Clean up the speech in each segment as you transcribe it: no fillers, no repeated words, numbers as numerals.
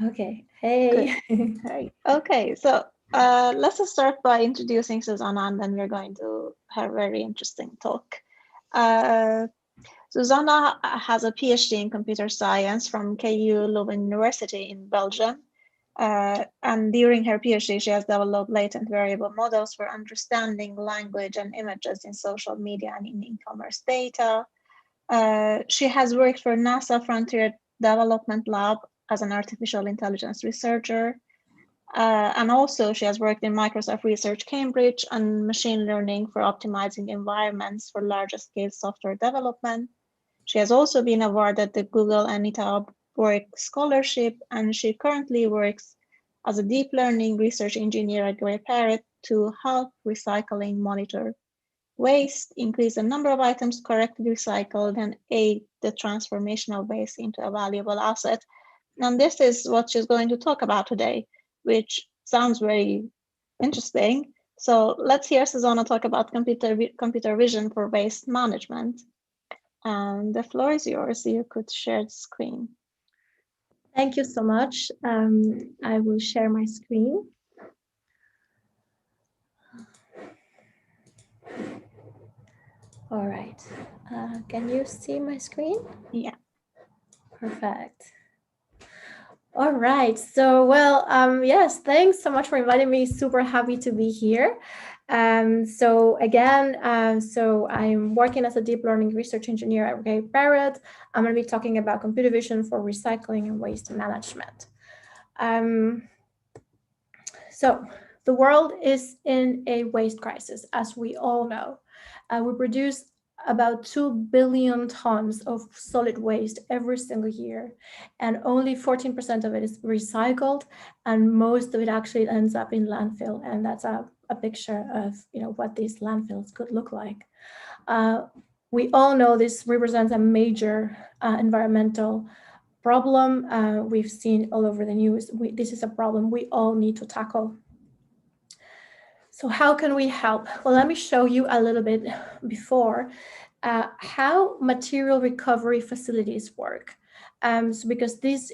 Okay. Hey. Hey. Okay, so let's just start by introducing Susana, and then we're going to have a very interesting talk. Uh, Susana has a PhD in computer science from KU Leuven University in Belgium. And during her PhD, she has developed latent variable models for understanding language and images in social media and in e-commerce data. She has worked for NASA Frontier Development Lab as an artificial intelligence researcher. And also she has worked in Microsoft Research Cambridge on machine learning for optimizing environments for larger scale software development. She has also been awarded the Google Anita Borg Scholarship, and she currently works as a deep learning research engineer at Greyparrot to help recycling monitor waste, increase the number of items correctly recycled, and aid the transformation of waste into a valuable asset. And this is what she's going to talk about today, which sounds very interesting. So let's hear Susana talk about computer vision for waste management. And the floor is yours. You could share the screen. Thank you so much. I will share my screen. All right. Can you see my screen? Yeah. Perfect. All right. So, well, yes, thanks so much for inviting me. Super happy to be here. So again, so I'm working as a deep learning research engineer at Greyparrot. I'm going to be talking about computer vision for recycling and waste management. So the world is in a waste crisis, as we all know. We produce about 2 billion tons of solid waste every single year, and only 14% of it is recycled, and most of it actually ends up in landfill. And that's a picture of what these landfills could look like. We all know this represents a major environmental problem. We've seen all over the news. This is a problem we all need to tackle. So how can we help? Well, let me show you a little bit before how material recovery facilities work. So because these,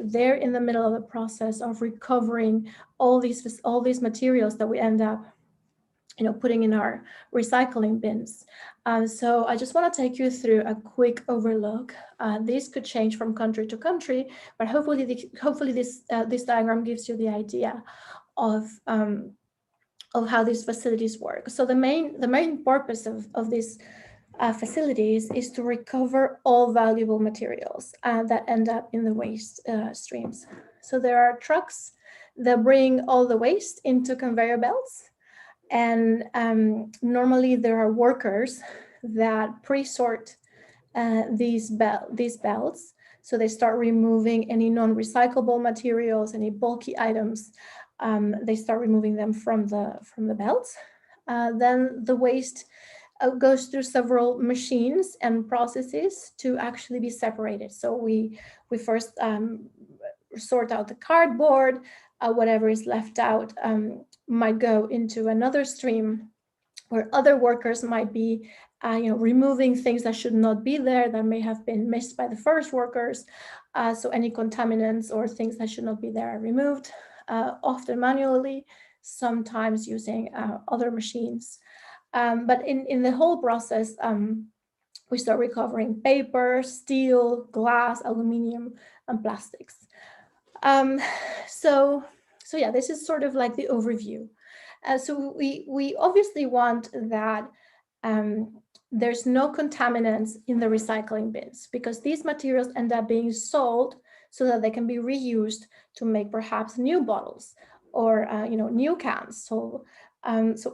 they're in the middle of the process of recovering all these materials that we end up putting in our recycling bins. So I just want to take you through a quick overlook. This could change from country to country, but hopefully this diagram gives you the idea of how these facilities work. So the main purpose of these facilities is to recover all valuable materials that end up in the waste streams. So there are trucks that bring all the waste into conveyor belts, and normally there are workers that pre-sort these belts. So they start removing any non-recyclable materials, any bulky items. They start removing them from the belts. Then the waste goes through several machines and processes to actually be separated. So we first sort out the cardboard. Whatever is left out might go into another stream where other workers might be removing things that should not be there, that may have been missed by the first workers. So any contaminants or things that should not be there are removed, often manually, sometimes using other machines. But in the whole process, we start recovering paper, steel, glass, aluminum, and plastics. So yeah, this is sort of like the overview. So we obviously want that there's no contaminants in the recycling bins, because these materials end up being sold so that they can be reused to make perhaps new bottles or new cans. So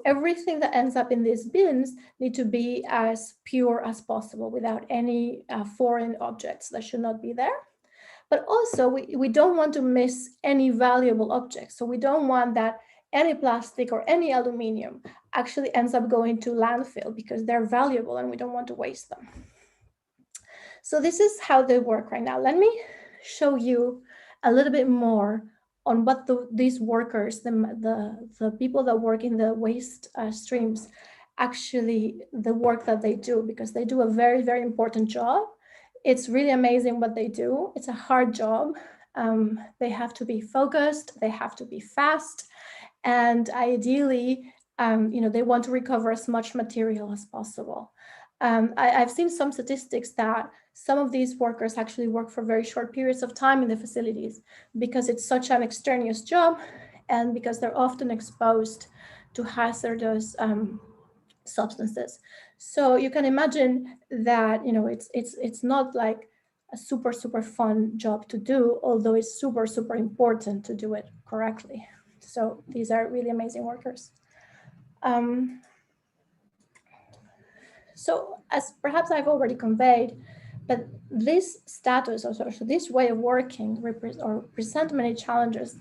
everything that ends up in these bins need to be as pure as possible without any foreign objects that should not be there. But also we don't want to miss any valuable objects. So we don't want that any plastic or any aluminum actually ends up going to landfill, because they're valuable and we don't want to waste them. So this is how they work right now. Let me show you a little bit more on what these workers, the people that work in the waste streams, actually the work that they do, because they do a very, very important job. It's really amazing what they do. It's a hard job. They have to be focused, they have to be fast, and ideally, they want to recover as much material as possible. I've seen some statistics that some of these workers actually work for very short periods of time in the facilities because it's such an extraneous job and because they're often exposed to hazardous substances. So you can imagine that it's not like a super fun job to do, although it's super important to do it correctly. So these are really amazing workers. So as perhaps I've already conveyed, but this status or this way of working present many challenges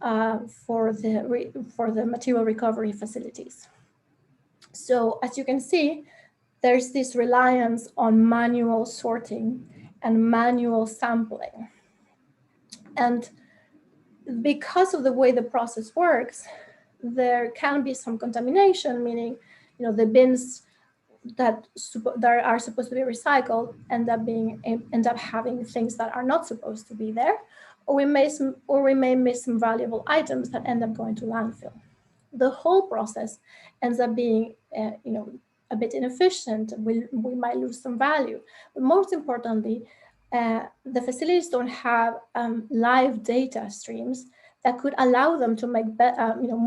for the material recovery facilities. So as you can see, there's this reliance on manual sorting and manual sampling. And because of the way the process works, there can be some contamination, meaning, the bins that are supposed to be recycled end up having things that are not supposed to be there, or we may miss some valuable items that end up going to landfill. The whole process ends up being, a bit inefficient. We might lose some value, but most importantly, the facilities don't have live data streams that could allow them to make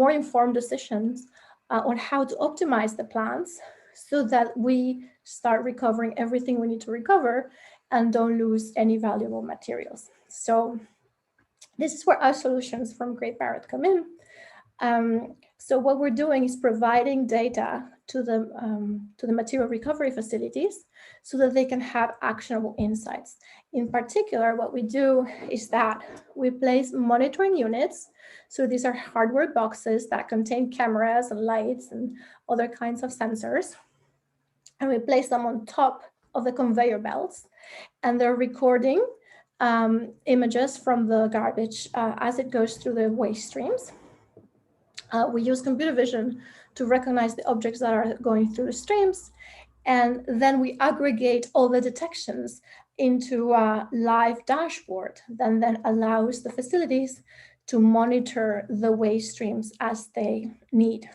more informed decisions on how to optimize the plants so that we start recovering everything we need to recover and don't lose any valuable materials. So this is where our solutions from Greyparrot come in. So what we're doing is providing data to the material recovery facilities so that they can have actionable insights. In particular, what we do is that we place monitoring units. So these are hardware boxes that contain cameras and lights and other kinds of sensors. And we place them on top of the conveyor belts, and they're recording images from the garbage as it goes through the waste streams. We use computer vision to recognize the objects that are going through the streams, and then we aggregate all the detections into a live dashboard that then allows the facilities to monitor the waste streams as they need.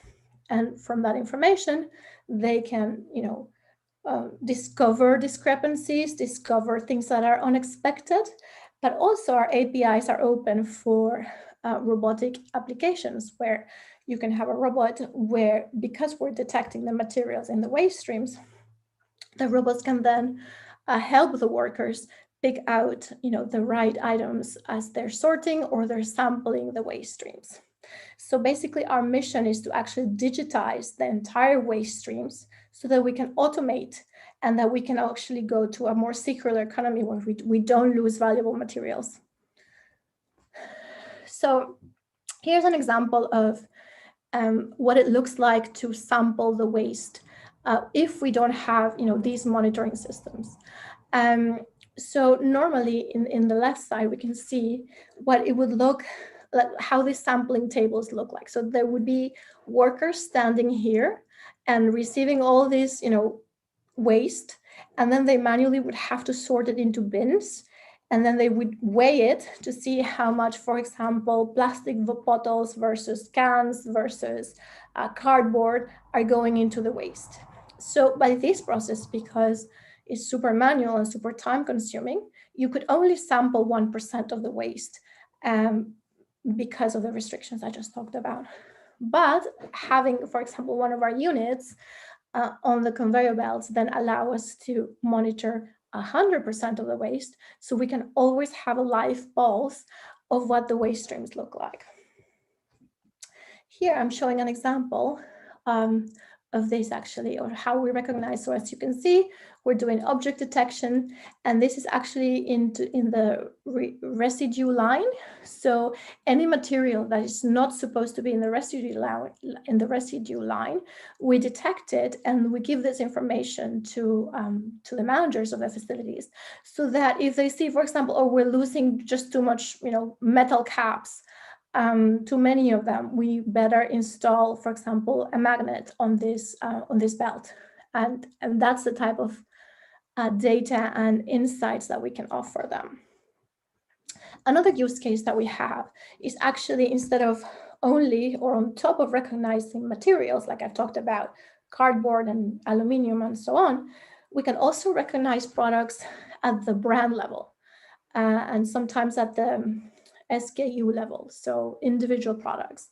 And from that information, they can, discover discrepancies, discover things that are unexpected, but also our APIs are open for robotic applications where you can have a robot where, because we're detecting the materials in the waste streams, the robots can then help the workers pick out, the right items as they're sorting or they're sampling the waste streams. So basically our mission is to actually digitize the entire waste streams so that we can automate and that we can actually go to a more circular economy where we don't lose valuable materials. So here's an example of what it looks like to sample the waste if we don't have, these monitoring systems. So normally in the left side, we can see what it would look like, how these sampling tables look like. So there would be workers standing here and receiving all this, waste, and then they manually would have to sort it into bins. And then they would weigh it to see how much, for example, plastic bottles versus cans versus cardboard are going into the waste. So by this process, because it's super manual and super time consuming, you could only sample 1% of the waste because of the restrictions I just talked about. But having, for example, one of our units on the conveyor belts then allow us to monitor 100% of the waste, so we can always have a live pulse of what the waste streams look like. Here I'm showing an example of this actually, or how we recognize. So as you can see, we're doing object detection, and this is actually in the residue line. So any material that is not supposed to be in the residue line, we detect it and we give this information to the managers of the facilities, so that if they see, for example, oh, we're losing just too much, metal caps, too many of them, we better install, for example, a magnet on this belt, and that's the type of data and insights that we can offer them. Another use case that we have is actually, instead of only or on top of recognizing materials, like I've talked about, cardboard and aluminum and so on, we can also recognize products at the brand level, and sometimes at the SKU level, so individual products.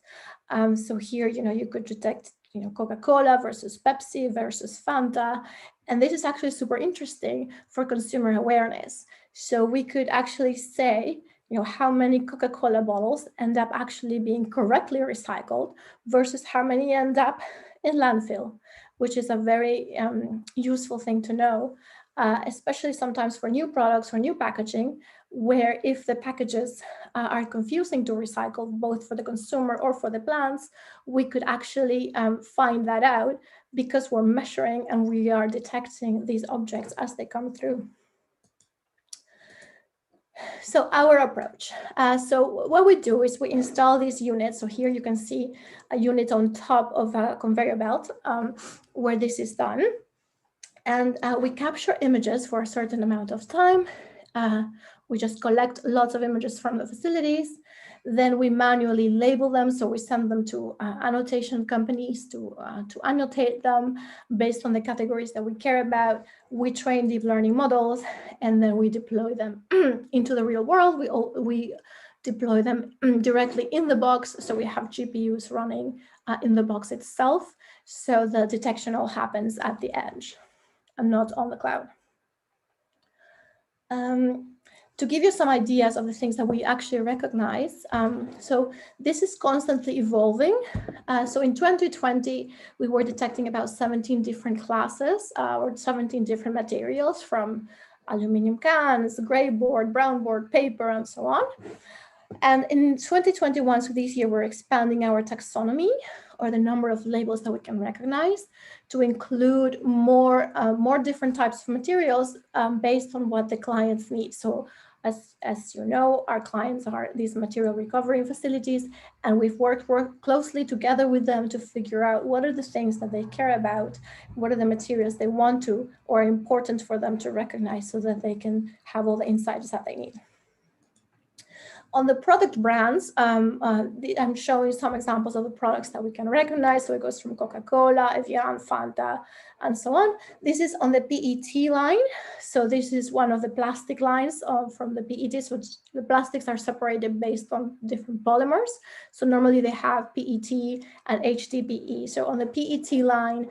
So here, you could detect, Coca-Cola versus Pepsi versus Fanta, and this is actually super interesting for consumer awareness. So we could actually say, how many Coca-Cola bottles end up actually being correctly recycled versus how many end up in landfill, which is a very useful thing to know, especially sometimes for new products or new packaging, where if the packages are confusing to recycle, both for the consumer or for the plants, we could actually find that out because we're measuring and we are detecting these objects as they come through. So our approach. So what we do is we install these units. So here you can see a unit on top of a conveyor belt where this is done. And we capture images for a certain amount of time. We just collect lots of images from the facilities. Then we manually label them. So we send them to annotation companies to annotate them based on the categories that we care about. We train deep learning models, and then we deploy them into the real world. We deploy them directly in the box. So we have GPUs running in the box itself. So the detection all happens at the edge and not on the cloud. To give you some ideas of the things that we actually recognize, so this is constantly evolving. So in 2020, we were detecting about 17 different classes or 17 different materials, from aluminum cans, gray board, brown board, paper, and so on. And in 2021, so this year, we're expanding our taxonomy, or the number of labels that we can recognize, to include more different types of materials based on what the clients need. So as you know, our clients are these material recovery facilities, and we've worked closely together with them to figure out what are the things that they care about, what are the materials they want to or are important for them to recognize so that they can have all the insights that they need. On the product brands, I'm showing some examples of the products that we can recognize. So it goes from Coca-Cola, Evian, Fanta, and so on. This is on the PET line. So this is one of the plastic lines from the PET. So the plastics are separated based on different polymers. So normally they have PET and HDPE. So on the PET line,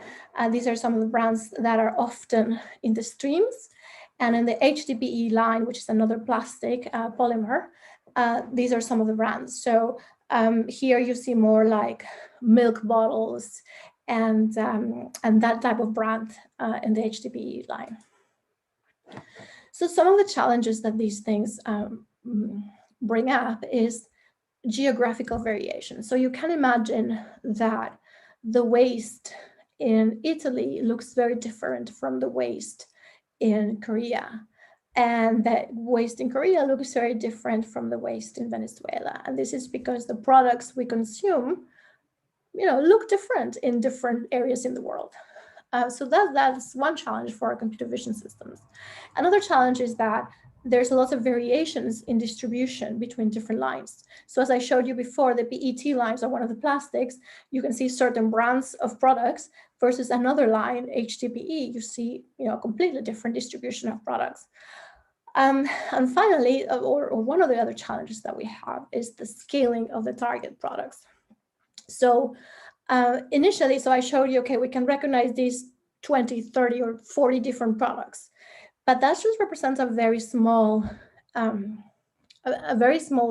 these are some of the brands that are often in the streams. And in the HDPE line, which is another plastic polymer, these are some of the brands. So here you see more like milk bottles and that type of brand in the HDPE line. So some of the challenges that these things bring up is geographical variation. So you can imagine that the waste in Italy looks very different from the waste in Korea. And that waste in Korea looks very different from the waste in Venezuela. And this is because the products we consume, look different in different areas in the world. So that's one challenge for our computer vision systems. Another challenge is that there's a lot of variations in distribution between different lines. So as I showed you before, the PET lines are one of the plastics. You can see certain brands of products versus another line, HDPE, you see a completely different distribution of products. And finally, or one of the other challenges that we have is the scaling of the target products. So initially, so I showed you, okay, we can recognize these 20, 30, or 40 different products, but that just represents a very small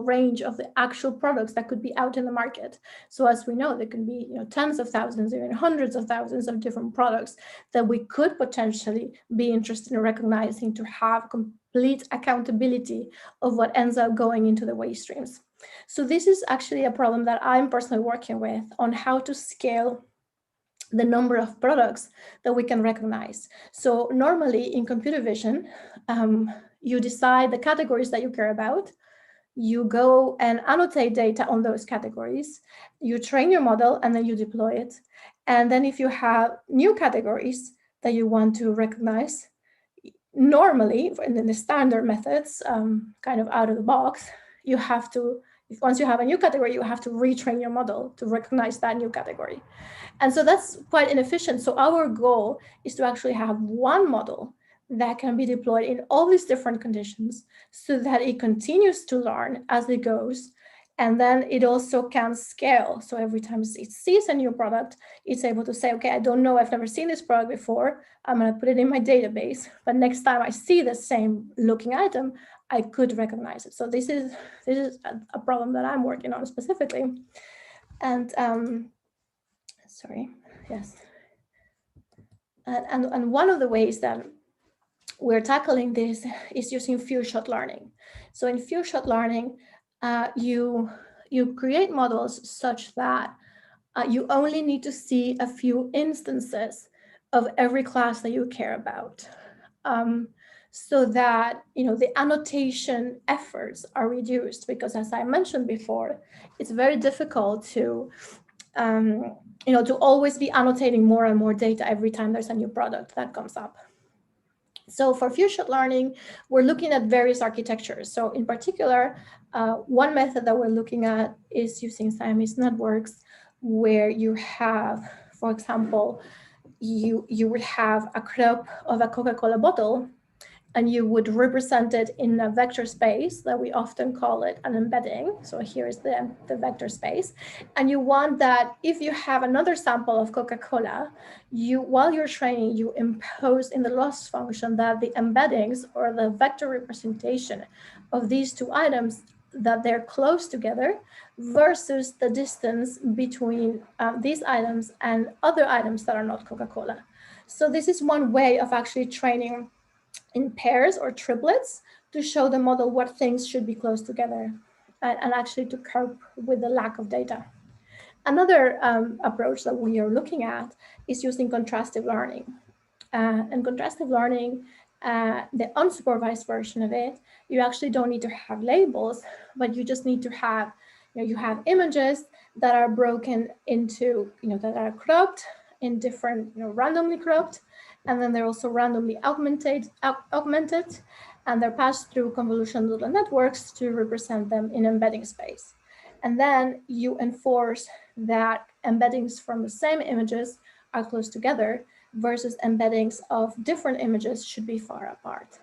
range of the actual products that could be out in the market. So as we know, there can be tens of thousands, even hundreds of thousands of different products that we could potentially be interested in recognizing to have complete accountability of what ends up going into the waste streams. So this is actually a problem that I'm personally working with on how to scale the number of products that we can recognize. So normally in computer vision, you decide the categories that you care about, you go and annotate data on those categories, you train your model, and then you deploy it. And then if you have new categories that you want to recognize, normally in the standard methods, kind of out of the box, you have to, once you have a new category, you have to retrain your model to recognize that new category. And so that's quite inefficient. So our goal is to actually have one model that can be deployed in all these different conditions so that it continues to learn as it goes. And then it also can scale. So every time it sees a new product, it's able to say, okay, I don't know, I've never seen this product before. I'm going to put it in my database. But next time I see the same looking item, I could recognize it. So this is a problem that I'm working on specifically. And sorry, yes. And one of the ways that we're tackling this is using few-shot learning. So in few-shot learning, you create models such that you only need to see a few instances of every class that you care about, so that the annotation efforts are reduced. Because as I mentioned before, it's very difficult to to always be annotating more and more data every time there's a new product that comes up. So for few-shot learning, we're looking at various architectures. So in particular, one method that we're looking at is using Siamese networks, where you have, for example, you would have a crop of a Coca-Cola bottle, and you would represent it in a vector space that we often call it an embedding. So here is the vector space. And you want that if you have another sample of Coca-Cola, while you're training, you impose in the loss function that the embeddings or the vector representation of these two items, that they're close together versus the distance between these items and other items that are not Coca-Cola. So this is one way of actually training in pairs or triplets to show the model what things should be close together, and actually to cope with the lack of data. Another approach that we are looking at is using contrastive learning. And contrastive learning, the unsupervised version of it, you actually don't need to have labels, but you just need to have, you have images that are broken into, that are cropped in different, randomly cropped, and then they're also randomly augmented, and they're passed through convolutional neural networks to represent them in embedding space. And then you enforce that embeddings from the same images are close together versus embeddings of different images should be far apart.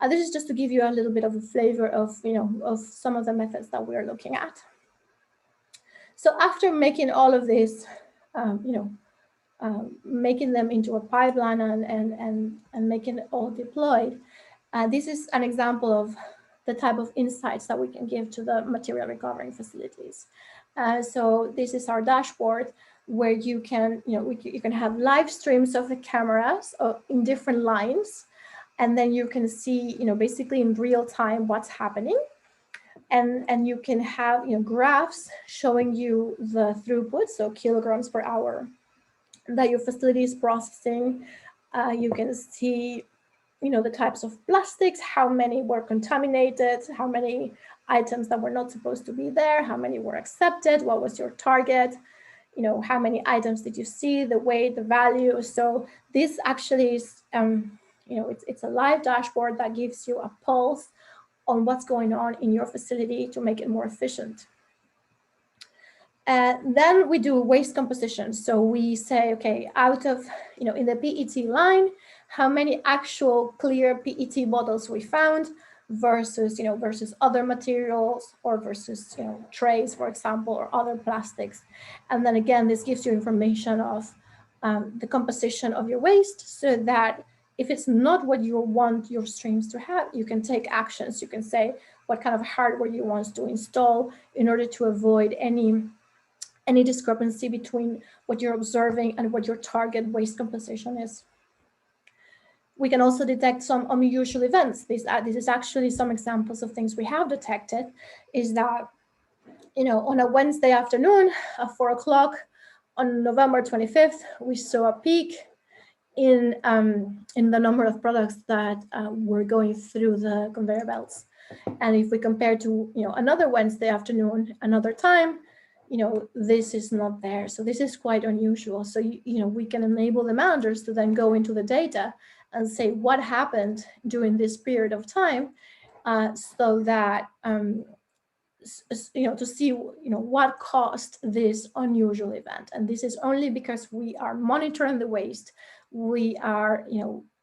This is just to give you a little bit of a flavor of, of some of the methods that we're looking at. So after making all of this, making them into a pipeline and making it all deployed, this is an example of the type of insights that we can give to the material recovering facilities. So this is our dashboard, where you can, you can have live streams of the cameras in different lines, and then you can see, basically in real time what's happening. And you can have, graphs showing you the throughput, so kilograms per hour, that your facility is processing. You can see, the types of plastics, how many were contaminated, how many items that were not supposed to be there, how many were accepted, what was your target, how many items did you see, the weight, the value. So this actually is, it's a live dashboard that gives you a pulse on what's going on in your facility to make it more efficient. Then we do waste composition. So we say, okay, out of, in the PET line, how many actual clear PET bottles we found versus, versus other materials, or versus, trays, for example, or other plastics. And then again, this gives you information of the composition of your waste, so that if it's not what you want your streams to have, you can take actions. You can say what kind of hardware you want to install in order to avoid any discrepancy between what you're observing and what your target waste composition is. We can also detect some unusual events. This is actually some examples of things we have detected, is that, on a Wednesday afternoon at 4 o'clock on November 25th, we saw a peak in the number of products that were going through the conveyor belts. And if we compare to, another Wednesday afternoon, another time, this is not there. So this is quite unusual. So, we can enable the managers to then go into the data and say what happened during this period of time, so that to see what caused this unusual event. And this is only because we are monitoring the waste. We are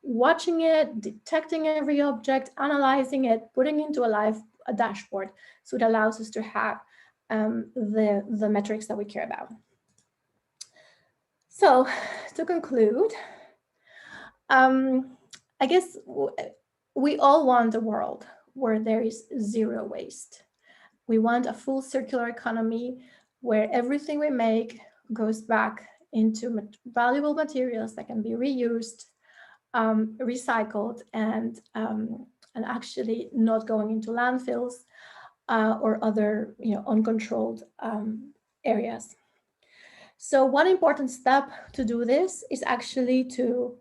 watching it, detecting every object, analyzing it, putting into a dashboard, so it allows us to have the metrics that we care about. So to conclude, I guess we all want a world where there is zero waste. We want a full circular economy where everything we make goes back into valuable materials that can be reused, recycled, and actually not going into landfills or other uncontrolled areas. So one important step to do this is actually to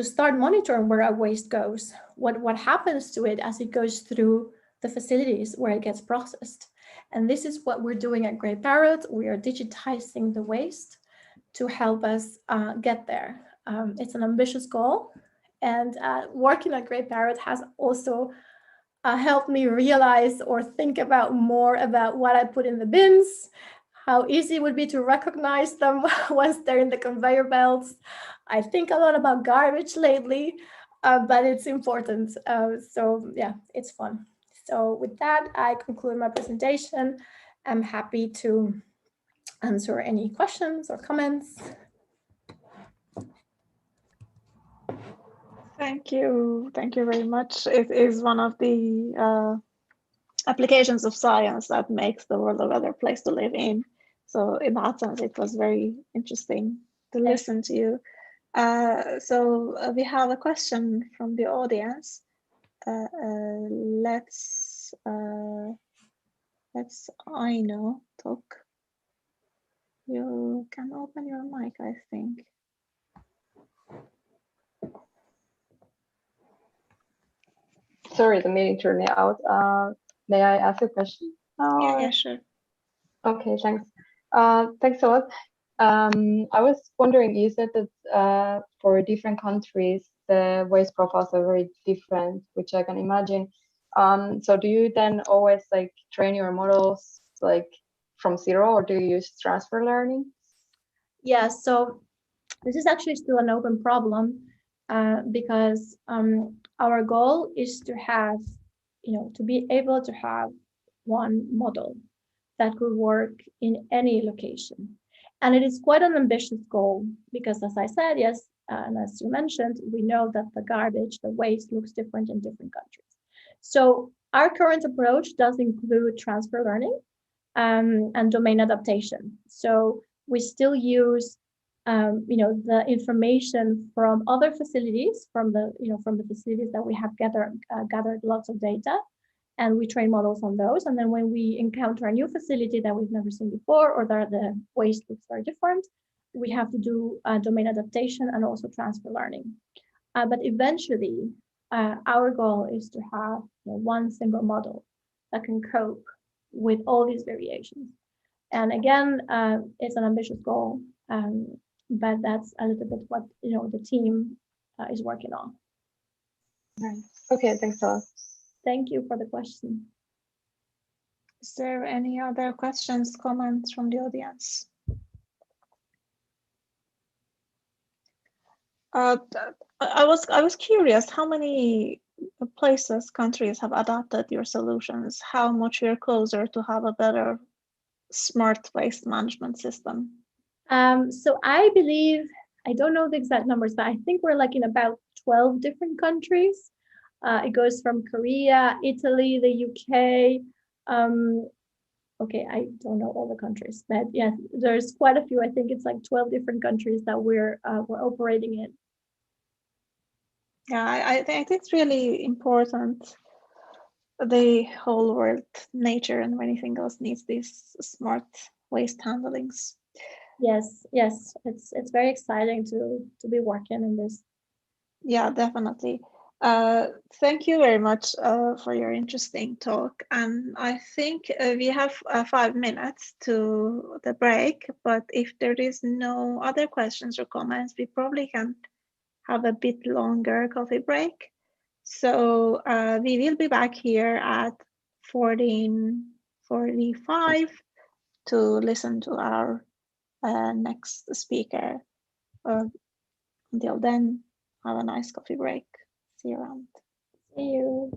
start monitoring where our waste goes, what happens to it as it goes through the facilities where it gets processed. And this is what we're doing at Greyparrot. We are digitizing the waste to help us get there. It's an ambitious goal, and working at Greyparrot has also helped me realize or think about more about what I put in the bins, how easy it would be to recognize them once they're in the conveyor belts. I think a lot about garbage lately, but it's important. So yeah, it's fun. So with that, I conclude my presentation. I'm happy to answer any questions or comments. Thank you very much. It is one of the applications of science that makes the world a better place to live in. So in that sense, it was very interesting to listen to you. So we have a question from the audience. Let's Aino talk. You can open your mic, I think. Sorry, the meeting turned me out. May I ask a question? Yeah, sure. Okay, thanks. Thanks a lot. I was wondering, you said that for different countries, the waste profiles are very different, which I can imagine. So do you then always train your models from zero, or do you use transfer learning? Yeah, so this is actually still an open problem because our goal is to have, to be able to have one model that could work in any location. And it is quite an ambitious goal because, as I said, yes, and as you mentioned, we know that the garbage, the waste looks different in different countries. So our current approach does include transfer learning and domain adaptation. So we still use the information from other facilities, from the facilities that we have gathered lots of data, and we train models on those. And then when we encounter a new facility that we've never seen before, or that the waste looks very different, we have to do domain adaptation and also transfer learning. But eventually, our goal is to have one single model that can cope with all these variations. And again, it's an ambitious goal, but that's a little bit what the team is working on. Right. Okay, thanks a lot. Thank you for the question. Is there any other questions, comments from the audience? I was curious how many places, countries have adopted your solutions, how much you're closer to have a better smart waste management system. So I believe, I don't know the exact numbers, but I think we're in about 12 different countries. It goes from Korea, Italy, the UK. Okay, I don't know all the countries, but yeah, there's quite a few. I think it's 12 different countries that we're operating in. Yeah, I think it's really important. The whole world, nature and anything else needs these smart waste handlings. Yes, it's very exciting to be working in this. Yeah, definitely. Thank you very much for your interesting talk. And I think we have 5 minutes to the break, but if there is no other questions or comments, we probably can have a bit longer coffee break. So we will be back here at 14:30 11:45 to listen to our next speaker. Until then, have a nice coffee break. See you around. See you.